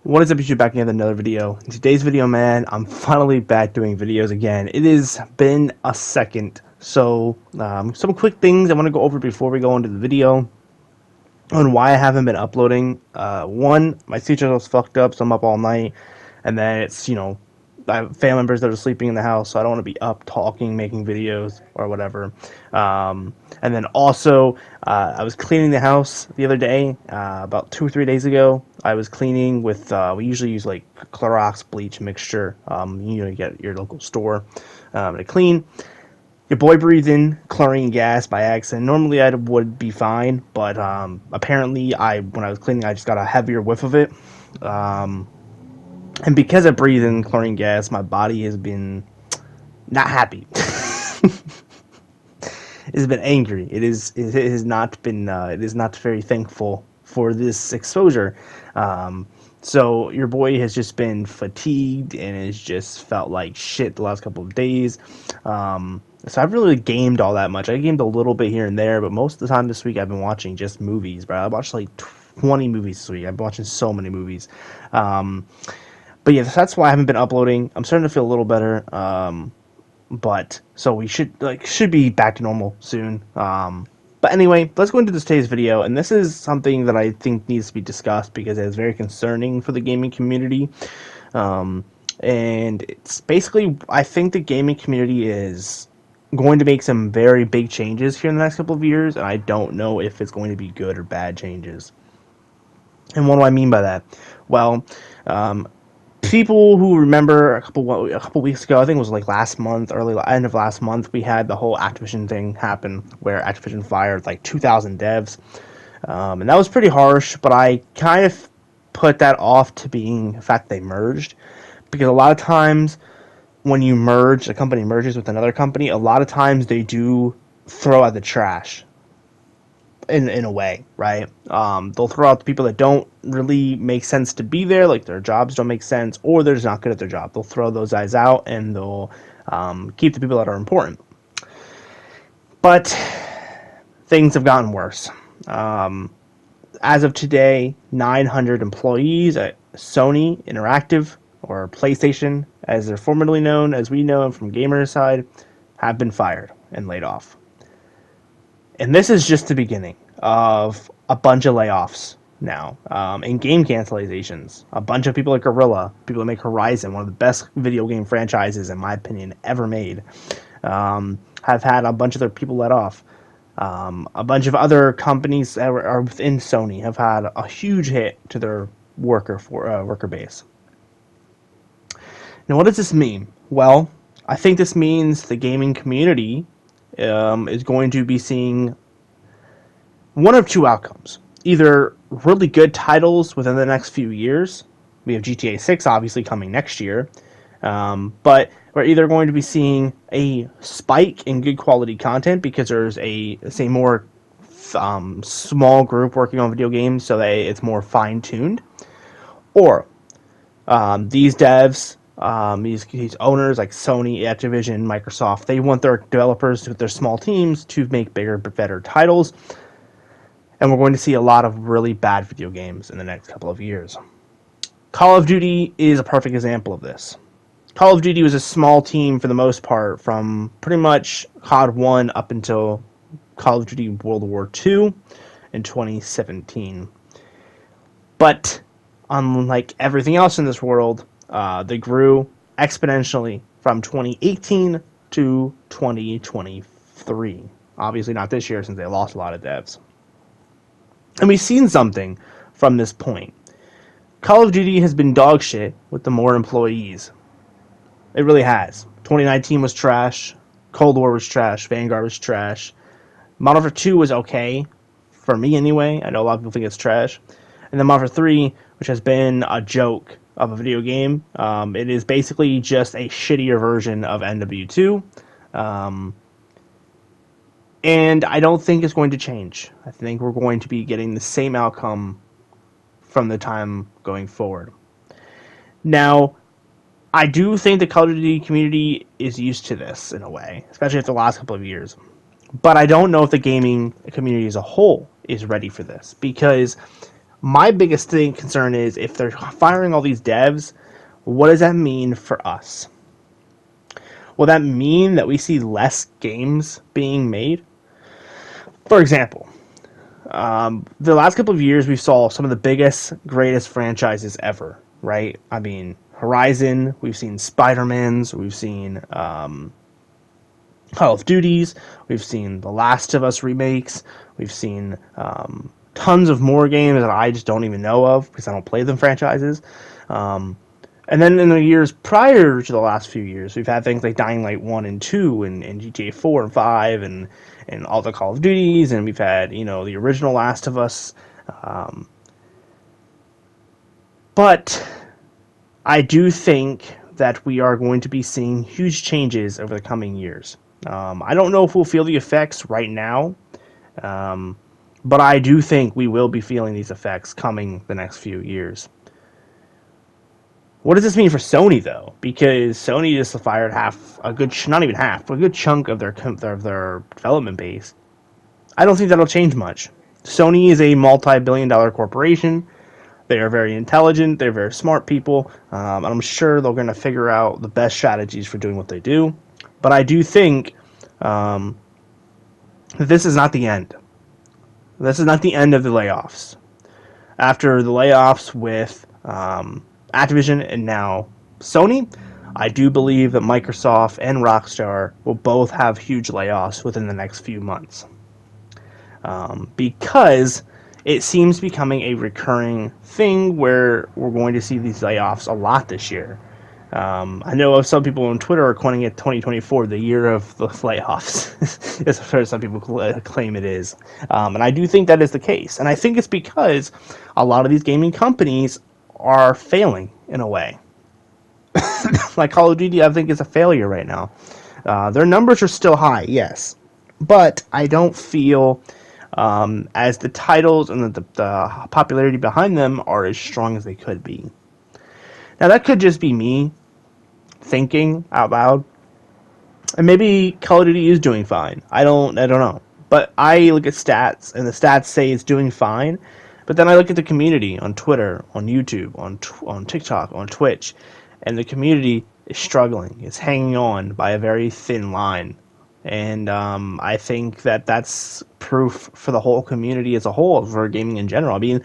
What is up, YouTube? Back again with another video. In today's video, man, I'm finally back doing videos again. It has been a second. So, some quick things I want to go over before we go into the video on why I haven't been uploading. One, my sleep was fucked up, so I'm up all night. And then it's, I have family members that are sleeping in the house, so I don't want to be up talking, making videos, or whatever. And then also, I was cleaning the house the other day, about 2 or 3 days ago. I was cleaning with, we usually use like Clorox bleach mixture. You get at your local store to clean. Your boy breathed in chlorine gas by accident. Normally I would be fine, but apparently when I was cleaning, I just got a heavier whiff of it. And because I breathe in chlorine gas, my body has been not happy. It has been angry. It has not been. It is not very thankful for this exposure. So your boy has just been fatigued and has just felt like shit the last couple of days. So I've really gamed all that much. I gamed a little bit here and there, but most of the time this week I've been watching just movies, bro. I watched like 20 movies this week. I've been watching so many movies. But yeah, that's why I haven't been uploading. I'm starting to feel a little better. But so we should be back to normal soon. But anyway, let's go into today's video, and this is something that I think needs to be discussed because it is very concerning for the gaming community. And it's basically, I think the gaming community is going to make some very big changes here in the next couple of years, and I don't know if it's going to be good or bad changes. And what do I mean by that? Well, people who remember a couple weeks ago, I think it was like last month, end of last month, we had the whole Activision thing happen where Activision fired like 2,000 devs, and that was pretty harsh. But I kind of put that off to being the fact they merged, because a lot of times when you merge, a company merges with another company, a lot of times they do throw out the trash. In a way, right? They'll throw out the people that don't really make sense to be there, like their jobs don't make sense, or they're just not good at their job. They'll throw those guys out, and they'll keep the people that are important. But things have gotten worse. As of today, 900 employees at Sony Interactive, or PlayStation, as they're formerly known, as we know them from Gamer's side, have been fired and laid off. And this is just the beginning of a bunch of layoffs now, and game cancelizations. A bunch of people at Guerrilla, people that make Horizon, one of the best video game franchises, in my opinion, ever made, have had a bunch of their people let off. A bunch of other companies that are within Sony have had a huge hit to their worker base. Now, what does this mean? Well, I think this means the gaming community is going to be seeing one of two outcomes. Either really good titles within the next few years. We have GTA 6 obviously coming next year. But we're either going to be seeing a spike in good quality content because there's a more small group working on video games, so that it's more fine-tuned. Or these devs, these owners like Sony, Activision, Microsoft, they want their developers with their small teams to make bigger, better titles, and we're going to see a lot of really bad video games in the next couple of years. Call of Duty is a perfect example of this. Call of Duty was a small team for the most part from pretty much COD 1 up until Call of Duty World War II in 2017. But unlike everything else in this world, they grew exponentially from 2018 to 2023. Obviously not this year since they lost a lot of devs. And we've seen something from this point. Call of Duty has been dog shit with the more employees. It really has. 2019 was trash. Cold War was trash. Vanguard was trash. Modern Warfare 2 was okay, for me anyway. I know a lot of people think it's trash. And then Modern Warfare 3, which has been a joke of a video game. It is basically just a shittier version of MW2. And I don't think it's going to change. I think we're going to be getting the same outcome from the time going forward. Now, I do think the Call of Duty community is used to this in a way, especially after the last couple of years. But I don't know if the gaming community as a whole is ready for this, because My biggest concern is if they're firing all these devs, what does that mean for us? Will that mean that we see less games being made? For example, the last couple of years we saw some of the biggest, greatest franchises ever, right? I mean, Horizon, we've seen Spider-Mans, we've seen Call of Duties, we've seen The Last of Us remakes, we've seen tons of more games that I just don't even know of because I don't play them franchises. And then in the years prior to the last few years, we've had things like Dying Light 1 and 2 and GTA 4 and 5 and all the Call of Duties, and we've had, the original Last of Us. But I do think that we are going to be seeing huge changes over the coming years. I don't know if we'll feel the effects right now, but I do think we will be feeling these effects coming the next few years. What does this mean for Sony, though? Because Sony just fired not even half, but a good chunk of their development base. I don't think that'll change much. Sony is a multi-billion-dollar corporation. They are very intelligent. They're very smart people. And I'm sure they're going to figure out the best strategies for doing what they do. But I do think that this is not the end. This is not the end of the layoffs. After the layoffs with Activision and now Sony, I do believe that Microsoft and Rockstar will both have huge layoffs within the next few months. Because it seems becoming a recurring thing where we're going to see these layoffs a lot this year. I know some people on Twitter are calling it 2024, the year of the layoffs, as far as some people claim it is. And I do think that is the case. And I think it's because a lot of these gaming companies are failing in a way. Like Call of Duty, I think, is a failure right now. Their numbers are still high, yes. But I don't feel as the titles and the popularity behind them are as strong as they could be. Now, that could just be me thinking out loud. And maybe Call of Duty is doing fine. I don't know. But I look at stats, and the stats say it's doing fine. But then I look at the community on Twitter, on YouTube, on TikTok, on Twitch, and the community is struggling. It's hanging on by a very thin line. And I think that that's proof for the whole community as a whole, for gaming in general. I mean,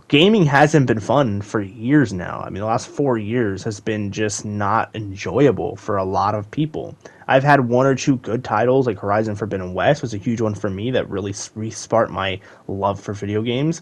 gaming hasn't been fun for years now. I mean, the last 4 years has been just not enjoyable for a lot of people. I've had one or two good titles, like Horizon Forbidden West was a huge one for me that really resparked my love for video games.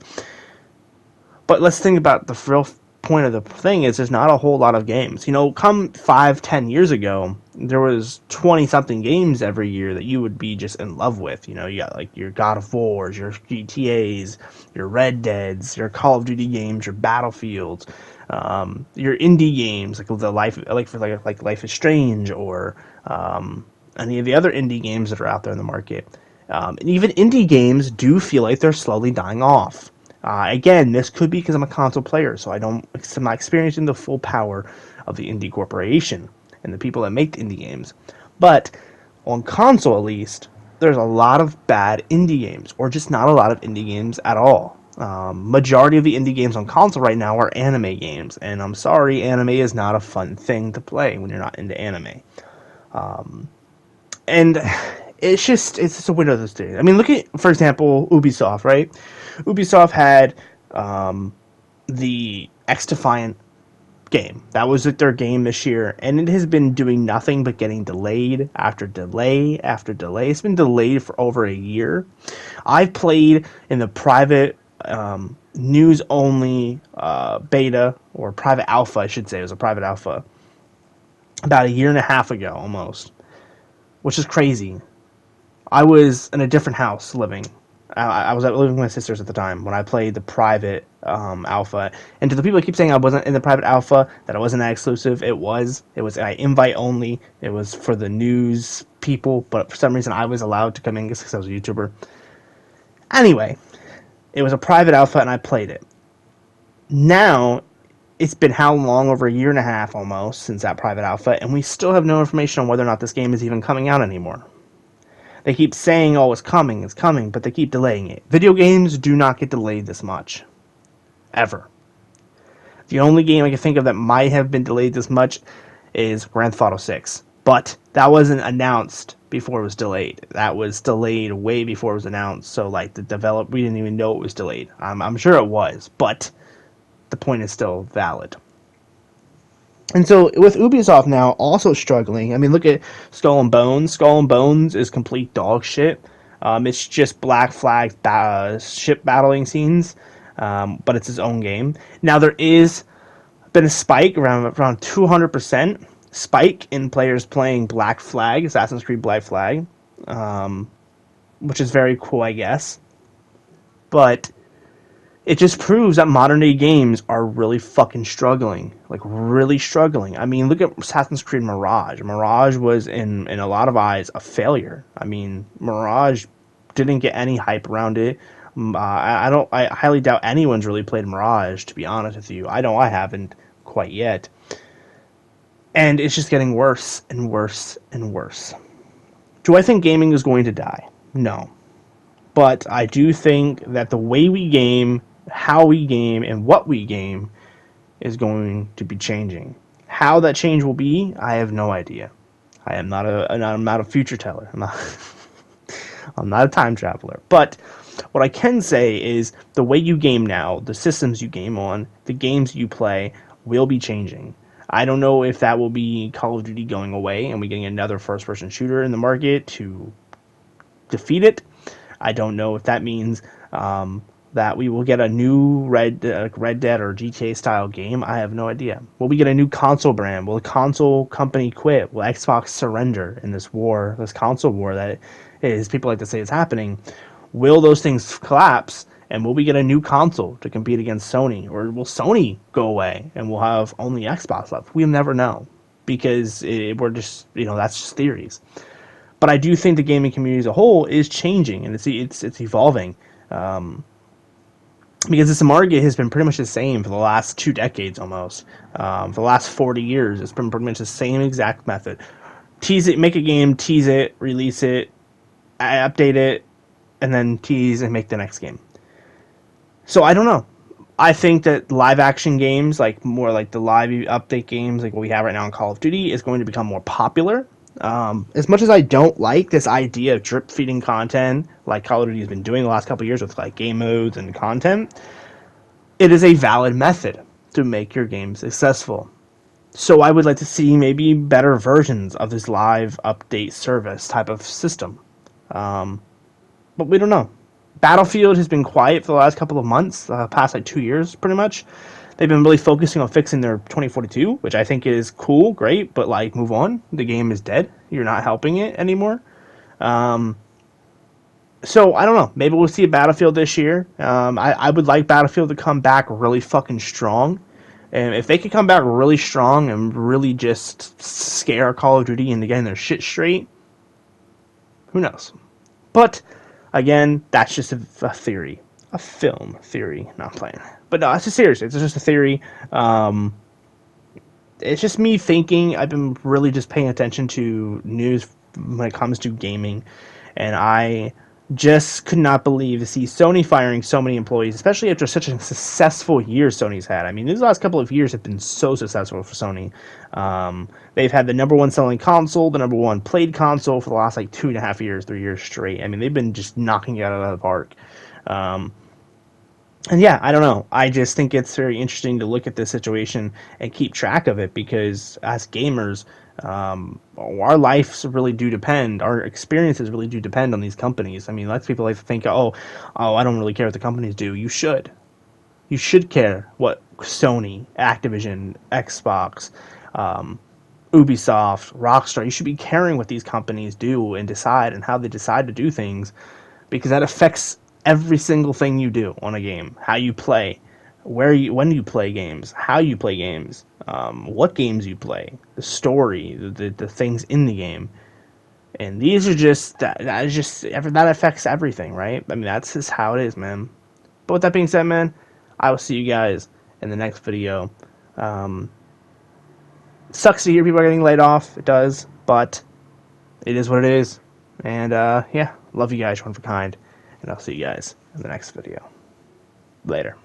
But let's think about the real point of the thing is there's not a whole lot of games. Come 5-10 years ago, there was 20-something games every year that you would be just in love with. You got like your God of Wars, your GTAs, your Red Deads, your Call of Duty games, your Battlefields, your indie games like Life is Strange or any of the other indie games that are out there in the market. And even indie games do feel like they're slowly dying off. Again, this could be because I'm a console player, so I'm not experiencing the full power of the indie corporation and the people that make the indie games. But on console, at least, there's a lot of bad indie games, or just not a lot of indie games at all. Majority of the indie games on console right now are anime games, and I'm sorry, anime is not a fun thing to play when you're not into anime. And it's just a window of this day. I mean, look at, for example, Ubisoft, right? Ubisoft had the X-Defiant game. That was their game this year, and it has been doing nothing but getting delayed after delay after delay. It's been delayed for over a year. I've played in the private news-only beta, or private alpha, I should say. It was a private alpha about a year and a half ago, almost, which is crazy. I was in a different house living. I was living with my sisters at the time when I played the private alpha. And to the people that keep saying I wasn't in the private alpha, that I wasn't that exclusive, it was invite only. It was for the news people, but for some reason I was allowed to come in because I was a YouTuber. Anyway, it was a private alpha and I played it. Now, it's been how long? Over a year and a half almost since that private alpha, and we still have no information on whether or not this game is even coming out anymore. They keep saying, oh, it's coming, but they keep delaying it. Video games do not get delayed this much. ever. The only game I can think of that might have been delayed this much is Grand Theft Auto 6. But that wasn't announced before it was delayed. That was delayed way before it was announced. So, like, we didn't even know it was delayed. I'm sure it was, but the point is still valid. And so, with Ubisoft now also struggling, I mean, look at Skull and Bones. Skull and Bones is complete dog shit. It's just Black Flag ship battling scenes, but it's its own game. Now, there is been a spike around 200% spike in players playing Black Flag, Assassin's Creed Black Flag, which is very cool, I guess. But it just proves that modern day games are really fucking struggling. Like, really struggling. I mean, look at Assassin's Creed Mirage. Mirage was, in a lot of eyes, a failure. I mean, Mirage didn't get any hype around it. I highly doubt anyone's really played Mirage, to be honest with you. I know I haven't quite yet. And it's just getting worse and worse and worse. Do I think gaming is going to die? No. But I do think that the way we game, how we game, and what we game is going to be changing. How that change will be, I have no idea. I'm not a future teller. I'm not a time traveler. But what I can say is the way you game now, the systems you game on, the games you play will be changing. I don't know if that will be Call of Duty going away and we getting another first-person shooter in the market to defeat it. I don't know if that means that we will get a new Red Dead or GTA style game. I have no idea. Will we get a new console brand? Will the console company quit? Will Xbox surrender in this war, this console war that is, people like to say, is happening? Will those things collapse? And will we get a new console to compete against Sony? Or will Sony go away and we'll have only Xbox left? We'll never know because we're just, that's just theories. But I do think the gaming community as a whole is changing and it's evolving. Because this market has been pretty much the same for the last 2 decades almost. For the last 40 years, it's been pretty much the same exact method. Tease it, make a game, tease it, release it, update it, and then tease and make the next game. So I don't know. I think that live action games, like more like the live update games, like what we have right now in Call of Duty, is going to become more popular. As much as I don't like this idea of drip feeding content, like Call of Duty has been doing the last couple of years with like game modes and content, it is a valid method to make your game successful. So I would like to see maybe better versions of this live update service type of system. But we don't know. Battlefield has been quiet for the last couple of months, past like 2 years pretty much. They've been really focusing on fixing their 2042, which I think is cool, great, but like move on. The game is dead. You're not helping it anymore. So I don't know. Maybe we'll see a Battlefield this year. I would like Battlefield to come back really fucking strong. And if they could come back really strong and really just scare Call of Duty into getting their shit straight, who knows? But again, that's just a theory. A film theory. Not playing. But no, it's just serious. It's just a theory. It's just me thinking. I've been really just paying attention to news when it comes to gaming. And I just could not believe to see Sony firing so many employees, especially after such a successful year Sony's had. I mean, these last couple of years have been so successful for Sony. They've had the number one selling console, the number one played console for the last like 2.5 years, 3 years straight. I mean, they've been just knocking it out of the park. And yeah, I don't know. I just think it's very interesting to look at this situation and keep track of it because as gamers, our lives really do depend, our experiences really do depend on these companies. I mean, lots of people like to think, oh, I don't really care what the companies do. You should. You should care what Sony, Activision, Xbox, Ubisoft, Rockstar, you should be caring what these companies do and decide and how they decide to do things because that affects every single thing you do on a game, how you play, when you play games, how you play games, what games you play, the story, the things in the game, and these are just that affects everything, right? I mean, that's just how it is, man. But with that being said, man, I will see you guys in the next video. Sucks to hear people are getting laid off. It does, but it is what it is. And yeah, love you guys, one for kind. And I'll see you guys in the next video. Later.